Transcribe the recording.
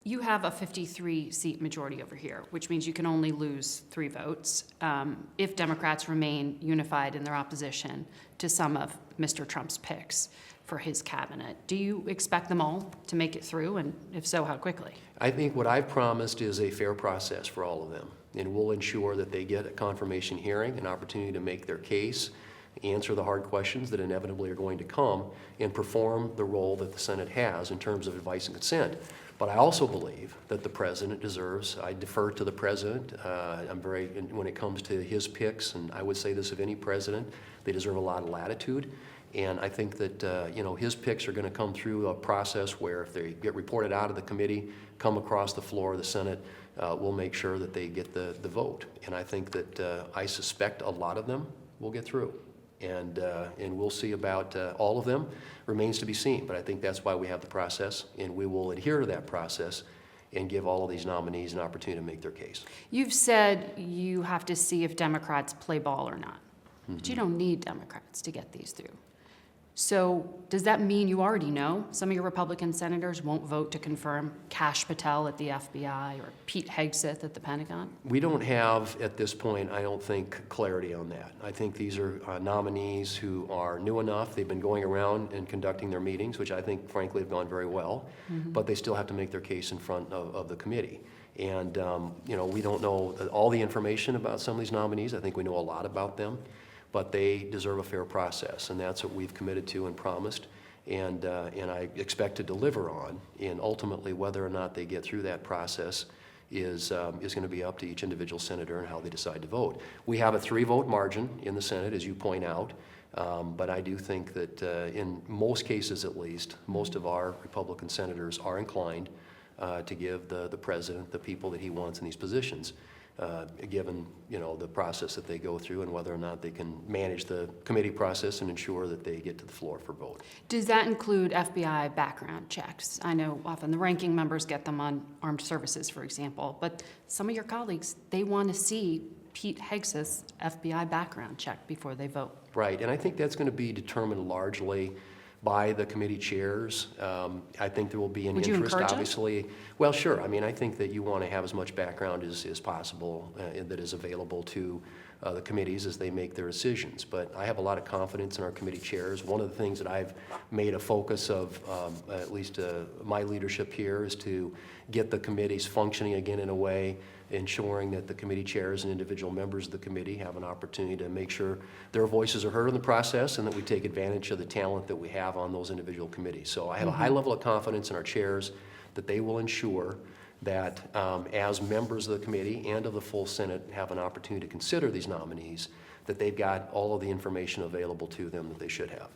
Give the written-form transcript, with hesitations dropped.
You have a 53-seat majority over here, which means you can only lose 3 votes if Democrats remain unified in their opposition to some of Mr. Trump's picks for his cabinet. Do you expect them all to make it through, and if so, how quickly? I think what I've promised is a fair process for all of them, and we'll ensure that they get a confirmation hearing, an opportunity to make their case, answer the hard questions that inevitably are going to come, and perform the role that the Senate has in terms of advice and consent. But I also believe that the president deserves, I defer to the president, when it comes to his picks, and I would say this of any president, they deserve a lot of latitude. And I think that his picks are going to come through a process where if they get reported out of the committee, come across the floor of the Senate, we'll make sure that they get the vote. And I think that I suspect a lot of them will get through. And we'll see about all of them. Remains to be seen, but I think that's why we have the process, and we will adhere to that process and give all of these nominees an opportunity to make their case. You've said you have to see if Democrats play ball or not, but you don't need Democrats to get these through. So does that mean you already know some of your Republican senators won't vote to confirm Kash Patel at the FBI or Pete Hegseth at the Pentagon? We don't have, at this point, I don't think, clarity on that. I think these are nominees who are new enough. They've been going around and conducting their meetings, which I think, frankly, have gone very well, but they still have to make their case in front of the committee. And, we don't know all the information about some of these nominees. I think we know a lot about them. But they deserve a fair process, and that's what we've committed to and promised, and I expect to deliver on. And ultimately, whether or not they get through that process is going to be up to each individual senator and how they decide to vote. We have a 3-vote margin in the Senate, as you point out, but I do think that in most cases, at least, most of our Republican senators are inclined to give the president the people that he wants in these positions. Given the process that they go through and whether or not they can manage the committee process and ensure that they get to the floor for vote. Does that include FBI background checks? I know often the ranking members get them on armed services, for example, but some of your colleagues, they want to see Pete Hegseth's FBI background check before they vote. Right, and I think that's going to be determined largely by the committee chairs. I think there will be an interest, obviously. Well, sure. I mean, I think that you want to have as much background as possible that is available to the committees as they make their decisions. But I have a lot of confidence in our committee chairs. One of the things that I've made a focus of, at least my leadership here, is to get the committees functioning again in a way ensuring that the committee chairs and individual members of the committee have an opportunity to make sure their voices are heard in the process and that we take advantage of the talent that we have on those individual committees. So I have a high level of confidence in our chairs that they will ensure that as members of the committee and of the full Senate have an opportunity to consider these nominees, that they've got all of the information available to them that they should have.